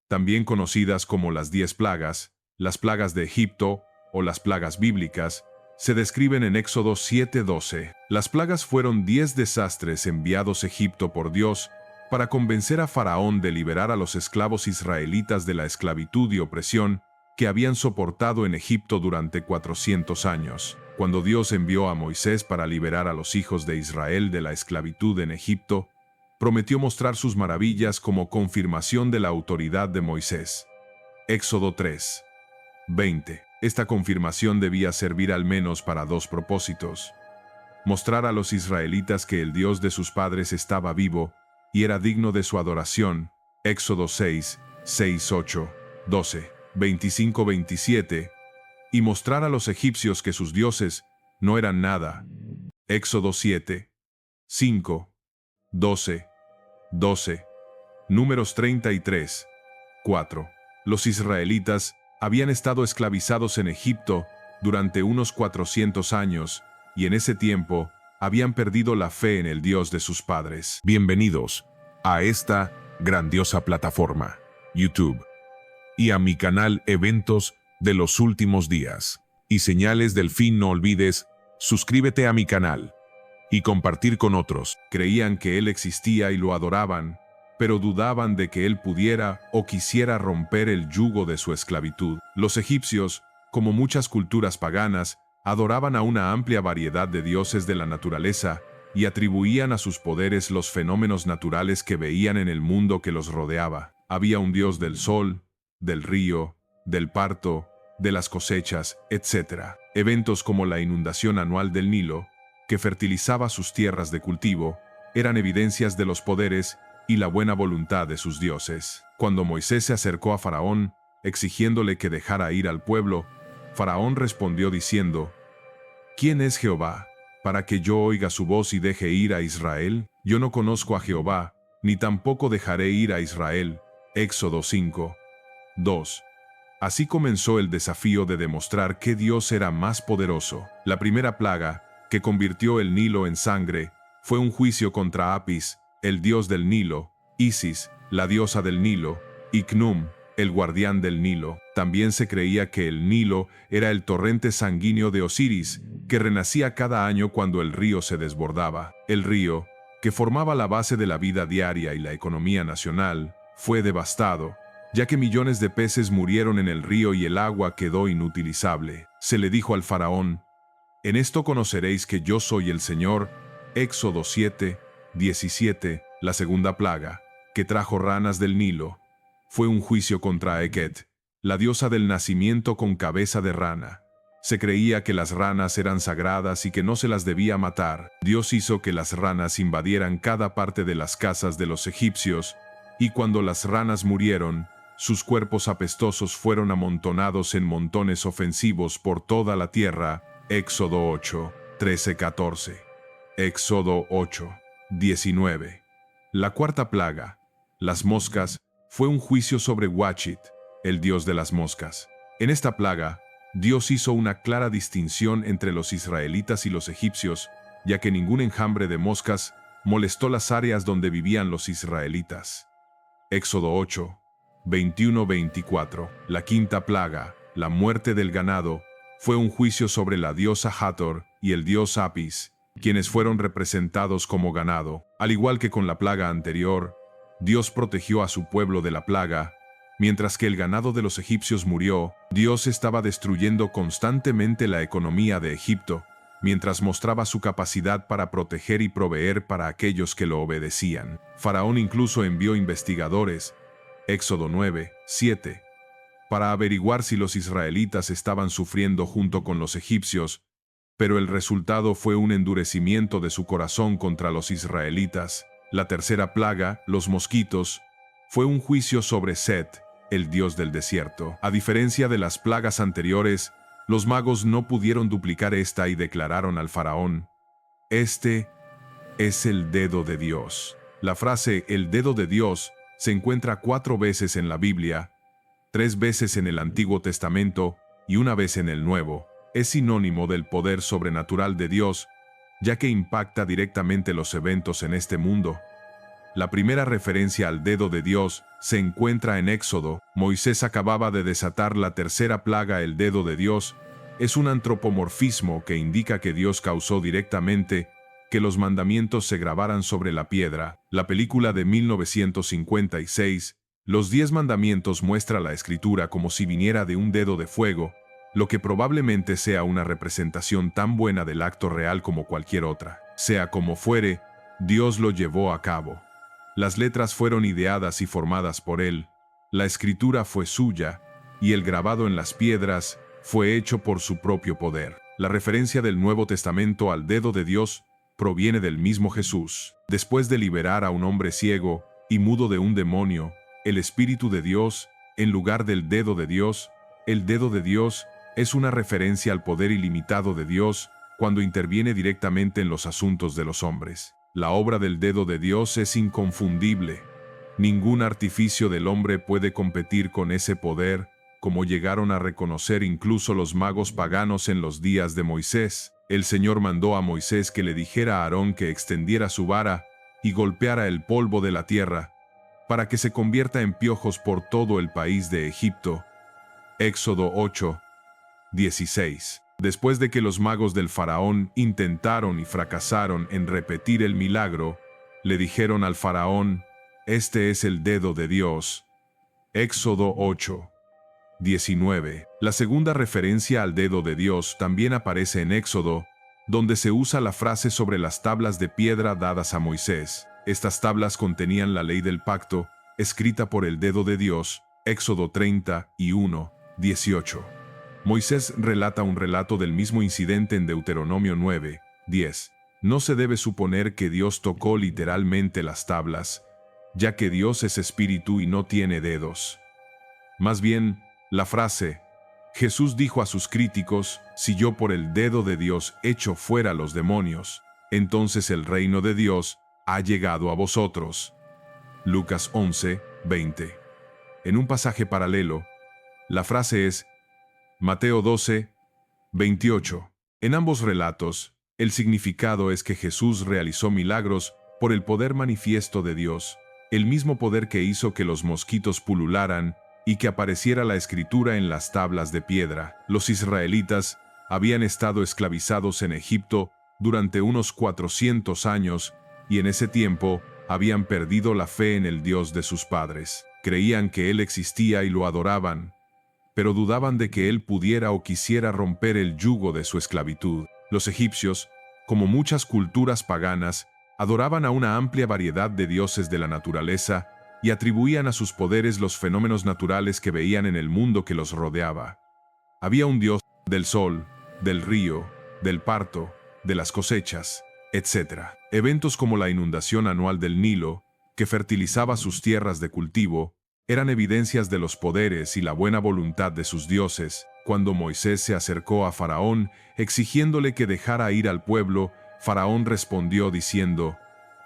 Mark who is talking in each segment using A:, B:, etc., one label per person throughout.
A: también conocidas como las 10 plagas, las plagas de Egipto o las plagas bíblicas, se describen en Éxodo 7:12. Las plagas fueron 10 desastres enviados a Egipto por Dios para convencer a Faraón de liberar a los esclavos israelitas de la esclavitud y opresión que habían soportado en Egipto durante 400 años. Cuando Dios envió a Moisés para liberar a los hijos de Israel de la esclavitud en Egipto, prometió mostrar sus maravillas como confirmación de la autoridad de Moisés. Éxodo 3:20. Esta confirmación debía servir al menos para dos propósitos: mostrar a los israelitas que el Dios de sus padres estaba vivo y era digno de su adoración. Éxodo 6:8, 12, 25-27, y mostrar a los egipcios que sus dioses no eran nada. Éxodo 7:5, 12, Números 33:4. Los israelitas habían estado esclavizados en Egipto durante unos 400 años, y en ese tiempo habían perdido la fe en el Dios de sus padres. Bienvenidos a esta grandiosa plataforma, YouTube, y a mi canal Eventos de los Últimos Días y Señales del Fin. No olvides suscríbete a mi canal y compartir con otros. Creían que Él existía y lo adoraban, pero dudaban de que Él pudiera o quisiera romper el yugo de su esclavitud. Los egipcios, como muchas culturas paganas, adoraban a una amplia variedad de dioses de la naturaleza y atribuían a sus poderes los fenómenos naturales que veían en el mundo que los rodeaba. Había un dios del sol, del río, del parto, de las cosechas, etc. Eventos como la inundación anual del Nilo, que fertilizaba sus tierras de cultivo, eran evidencias de los poderes y la buena voluntad de sus dioses. Cuando Moisés se acercó a Faraón, exigiéndole que dejara ir al pueblo, Faraón respondió diciendo: ¿Quién es Jehová, para que yo oiga su voz y deje ir a Israel? Yo no conozco a Jehová, ni tampoco dejaré ir a Israel. Éxodo 5:2. Así comenzó el desafío de demostrar que Dios era más poderoso. La primera plaga, que convirtió el Nilo en sangre, fue un juicio contra Apis, el dios del Nilo, Isis, la diosa del Nilo, y Khnum, el guardián del Nilo. También se creía que el Nilo era el torrente sanguíneo de Osiris, que renacía cada año cuando el río se desbordaba. El río, que formaba la base de la vida diaria y la economía nacional, fue devastado, ya que millones de peces murieron en el río y el agua quedó inutilizable. Se le dijo al faraón: en esto conoceréis que yo soy el Señor. Éxodo 7:17. La segunda plaga, que trajo ranas del Nilo, fue un juicio contra Eket, la diosa del nacimiento con cabeza de rana. Se creía que las ranas eran sagradas y que no se las debía matar. Dios hizo que las ranas invadieran cada parte de las casas de los egipcios, y cuando las ranas murieron, sus cuerpos apestosos fueron amontonados en montones ofensivos por toda la tierra. Éxodo 8:13-14. Éxodo 8:19. La cuarta plaga, las moscas, fue un juicio sobre Wachit, el dios de las moscas. En esta plaga, Dios hizo una clara distinción entre los israelitas y los egipcios, ya que ningún enjambre de moscas molestó las áreas donde vivían los israelitas. Éxodo 8:21-24. La quinta plaga, la muerte del ganado, fue un juicio sobre la diosa Hathor y el dios Apis, quienes fueron representados como ganado. Al igual que con la plaga anterior, Dios protegió a su pueblo de la plaga. Mientras que el ganado de los egipcios murió, Dios estaba destruyendo constantemente la economía de Egipto, mientras mostraba su capacidad para proteger y proveer para aquellos que lo obedecían. Faraón incluso envió investigadores, Éxodo 9:7, para averiguar si los israelitas estaban sufriendo junto con los egipcios, pero el resultado fue un endurecimiento de su corazón contra los israelitas. La tercera plaga, los mosquitos, fue un juicio sobre Set, el dios del desierto. A diferencia de las plagas anteriores, los magos no pudieron duplicar esta y declararon al faraón: este es el dedo de Dios. La frase «el dedo de Dios» se encuentra 4 veces en la Biblia, 3 veces en el Antiguo Testamento y 1 vez en el Nuevo. Es sinónimo del poder sobrenatural de Dios, ya que impacta directamente los eventos en este mundo. La primera referencia al dedo de Dios se encuentra en Éxodo. Moisés acababa de desatar la tercera plaga, el dedo de Dios. Es un antropomorfismo que indica que Dios causó directamente que los mandamientos se grabaran sobre la piedra. La película de 1956, Los 10 Mandamientos, muestra la escritura como si viniera de un dedo de fuego, lo que probablemente sea una representación tan buena del acto real como cualquier otra. Sea como fuere, Dios lo llevó a cabo. Las letras fueron ideadas y formadas por Él, la escritura fue suya, y el grabado en las piedras fue hecho por su propio poder. La referencia del Nuevo Testamento al dedo de Dios proviene del mismo Jesús. Después de liberar a un hombre ciego y mudo de un demonio, el Espíritu de Dios, en lugar del dedo de Dios, el dedo de Dios es una referencia al poder ilimitado de Dios cuando interviene directamente en los asuntos de los hombres. La obra del dedo de Dios es inconfundible. Ningún artificio del hombre puede competir con ese poder, como llegaron a reconocer incluso los magos paganos en los días de Moisés. El Señor mandó a Moisés que le dijera a Aarón que extendiera su vara y golpeara el polvo de la tierra, para que se convierta en piojos por todo el país de Egipto. Éxodo 8, 16. Después de que los magos del faraón intentaron y fracasaron en repetir el milagro, le dijeron al faraón: «Este es el dedo de Dios». Éxodo 8, 19. La segunda referencia al dedo de Dios también aparece en Éxodo, donde se usa la frase sobre las tablas de piedra dadas a Moisés. Estas tablas contenían la ley del pacto, escrita por el dedo de Dios. Éxodo 31, 18. Moisés relata un relato del mismo incidente en Deuteronomio 9, 10. No se debe suponer que Dios tocó literalmente las tablas, ya que Dios es espíritu y no tiene dedos. Más bien, la frase, Jesús dijo a sus críticos: «Si yo por el dedo de Dios echo fuera los demonios, entonces el reino de Dios ha llegado a vosotros». Lucas 11, 20. En un pasaje paralelo, la frase es Mateo 12, 28. En ambos relatos, el significado es que Jesús realizó milagros por el poder manifiesto de Dios, el mismo poder que hizo que los mosquitos pulularan y que apareciera la escritura en las tablas de piedra. Los israelitas habían estado esclavizados en Egipto durante unos 400 años y en ese tiempo habían perdido la fe en el Dios de sus padres. Creían que Él existía y lo adoraban, pero dudaban de que Él pudiera o quisiera romper el yugo de su esclavitud. Los egipcios, como muchas culturas paganas, adoraban a una amplia variedad de dioses de la naturaleza y atribuían a sus poderes los fenómenos naturales que veían en el mundo que los rodeaba. Había un dios del sol, del río, del parto, de las cosechas, etc. Eventos como la inundación anual del Nilo, que fertilizaba sus tierras de cultivo, eran evidencias de los poderes y la buena voluntad de sus dioses. Cuando Moisés se acercó a Faraón exigiéndole que dejara ir al pueblo, Faraón respondió diciendo: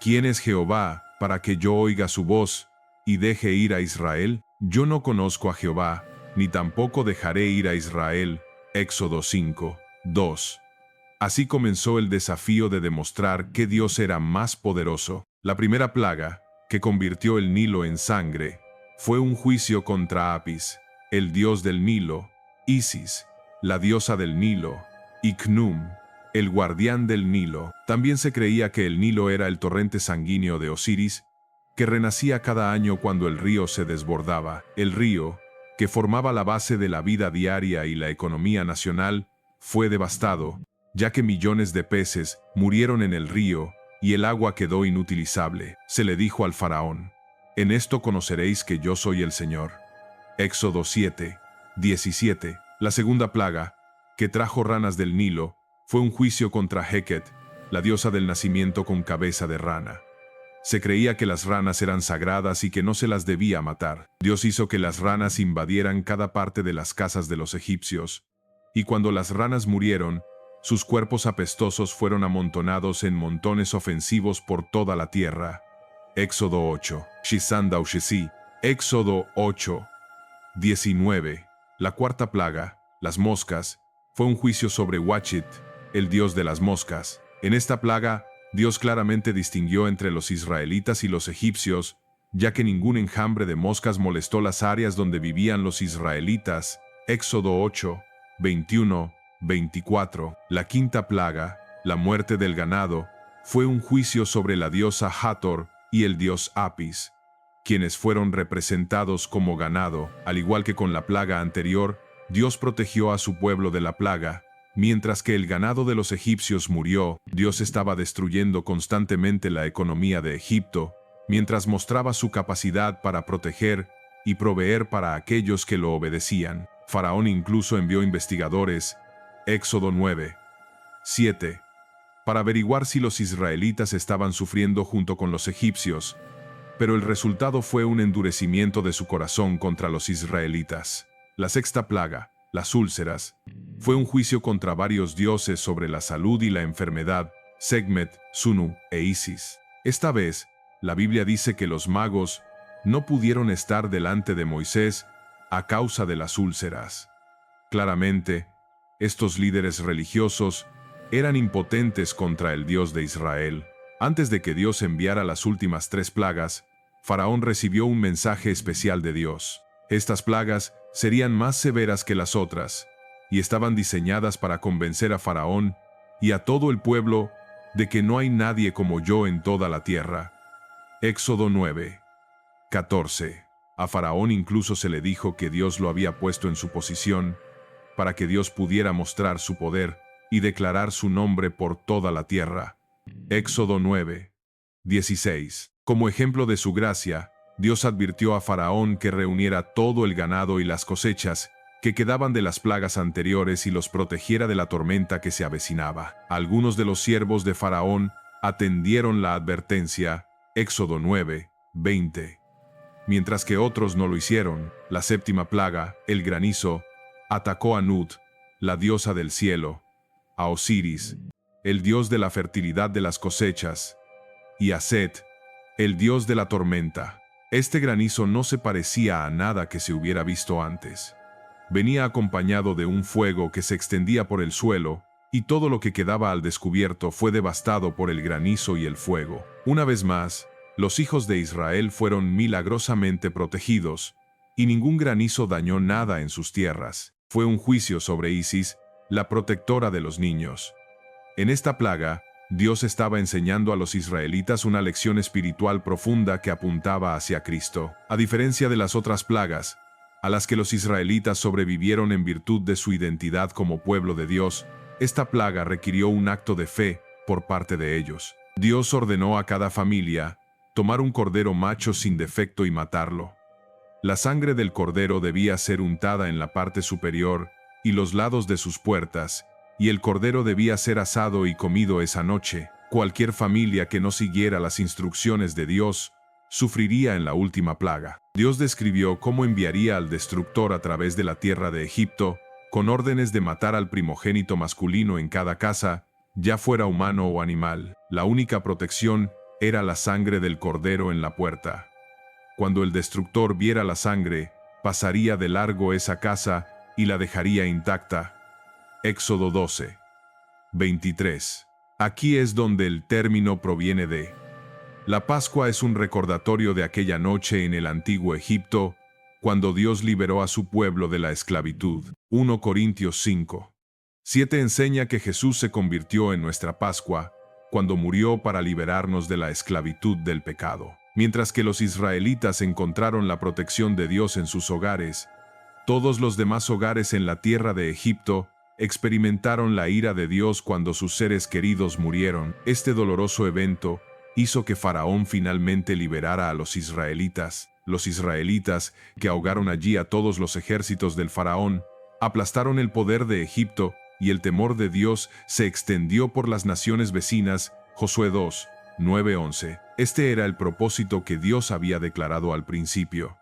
A: «¿Quién es Jehová para que yo oiga su voz y deje ir a Israel? Yo no conozco a Jehová, ni tampoco dejaré ir a Israel». Éxodo 5, 2. Así comenzó el desafío de demostrar que Dios era más poderoso. La primera plaga, que convirtió el Nilo en sangre, fue un juicio contra Apis, el dios del Nilo, Isis, la diosa del Nilo, y Khnum, el guardián del Nilo. También se creía que el Nilo era el torrente sanguíneo de Osiris, que renacía cada año cuando el río se desbordaba. El río, que formaba la base de la vida diaria y la economía nacional, fue devastado, ya que millones de peces murieron en el río y el agua quedó inutilizable. Se le dijo al faraón: «En esto conoceréis que yo soy el Señor». Éxodo 7, 17. La segunda plaga, que trajo ranas del Nilo, fue un juicio contra Heket, la diosa del nacimiento con cabeza de rana. Se creía que las ranas eran sagradas y que no se las debía matar. Dios hizo que las ranas invadieran cada parte de las casas de los egipcios, y cuando las ranas murieron, sus cuerpos apestosos fueron amontonados en montones ofensivos por toda la tierra. Éxodo 8. Shisandaushesi. Éxodo 8, 19. La cuarta plaga, las moscas, fue un juicio sobre Wachit, el dios de las moscas. En esta plaga, Dios claramente distinguió entre los israelitas y los egipcios, ya que ningún enjambre de moscas molestó las áreas donde vivían los israelitas. Éxodo 8, 21, 24. La quinta plaga, la muerte del ganado, fue un juicio sobre la diosa Hathor y el dios Apis, quienes fueron representados como ganado. Al igual que con la plaga anterior, Dios protegió a su pueblo de la plaga. Mientras que el ganado de los egipcios murió, Dios estaba destruyendo constantemente la economía de Egipto, mientras mostraba su capacidad para proteger y proveer para aquellos que lo obedecían. Faraón incluso envió investigadores, Éxodo 9, 7, para averiguar si los israelitas estaban sufriendo junto con los egipcios, pero el resultado fue un endurecimiento de su corazón contra los israelitas. La sexta plaga, las úlceras, fue un juicio contra varios dioses sobre la salud y la enfermedad, Sekhmet, Sunu e Isis. Esta vez, la Biblia dice que los magos no pudieron estar delante de Moisés a causa de las úlceras. Claramente, estos líderes religiosos eran impotentes contra el Dios de Israel. Antes de que Dios enviara las últimas 3 plagas, Faraón recibió un mensaje especial de Dios. Estas plagas serían más severas que las otras, y estaban diseñadas para convencer a Faraón y a todo el pueblo de que no hay nadie como yo en toda la tierra. Éxodo 9, 14. A Faraón incluso se le dijo que Dios lo había puesto en su posición para que Dios pudiera mostrar su poder y declarar su nombre por toda la tierra. Éxodo 9, 16. Como ejemplo de su gracia, Dios advirtió a Faraón que reuniera todo el ganado y las cosechas que quedaban de las plagas anteriores y los protegiera de la tormenta que se avecinaba. Algunos de los siervos de Faraón atendieron la advertencia, Éxodo 9, 20. Mientras que otros no lo hicieron. La séptima plaga, el granizo, atacó a Nut, la diosa del cielo, a Osiris, el dios de la fertilidad de las cosechas, y a Set, el dios de la tormenta. Este granizo no se parecía a nada que se hubiera visto antes. Venía acompañado de un fuego que se extendía por el suelo, y todo lo que quedaba al descubierto fue devastado por el granizo y el fuego. Una vez más, los hijos de Israel fueron milagrosamente protegidos, y ningún granizo dañó nada en sus tierras. Fue un juicio sobre Isis, la protectora de los niños. En esta plaga, Dios estaba enseñando a los israelitas una lección espiritual profunda que apuntaba hacia Cristo. A diferencia de las otras plagas, a las que los israelitas sobrevivieron en virtud de su identidad como pueblo de Dios, esta plaga requirió un acto de fe por parte de ellos. Dios ordenó a cada familia tomar un cordero macho sin defecto y matarlo. La sangre del cordero debía ser untada en la parte superior y los lados de sus puertas, y el cordero debía ser asado y comido esa noche. Cualquier familia que no siguiera las instrucciones de Dios sufriría en la última plaga. Dios describió cómo enviaría al destructor a través de la tierra de Egipto, con órdenes de matar al primogénito masculino en cada casa, ya fuera humano o animal. La única protección era la sangre del cordero en la puerta. Cuando el destructor viera la sangre, pasaría de largo esa casa y la dejaría intacta. Éxodo 12, 23. Aquí es donde el término proviene de. La Pascua es un recordatorio de aquella noche en el antiguo Egipto, cuando Dios liberó a su pueblo de la esclavitud. 1 Corintios 5, 7 enseña que Jesús se convirtió en nuestra Pascua, cuando murió para liberarnos de la esclavitud del pecado. Mientras que los israelitas encontraron la protección de Dios en sus hogares, todos los demás hogares en la tierra de Egipto experimentaron la ira de Dios cuando sus seres queridos murieron. Este doloroso evento hizo que Faraón finalmente liberara a los israelitas. Los israelitas, que ahogaron allí a todos los ejércitos del Faraón, aplastaron el poder de Egipto, y el temor de Dios se extendió por las naciones vecinas. Josué 2, 9-11. Este era el propósito que Dios había declarado al principio.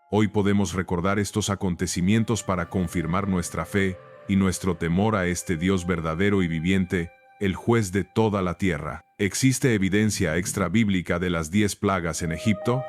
A: Hoy podemos recordar estos acontecimientos para confirmar nuestra fe y nuestro temor a este Dios verdadero y viviente, el juez de toda la tierra. ¿Existe evidencia extra bíblica de las 10 plagas en Egipto?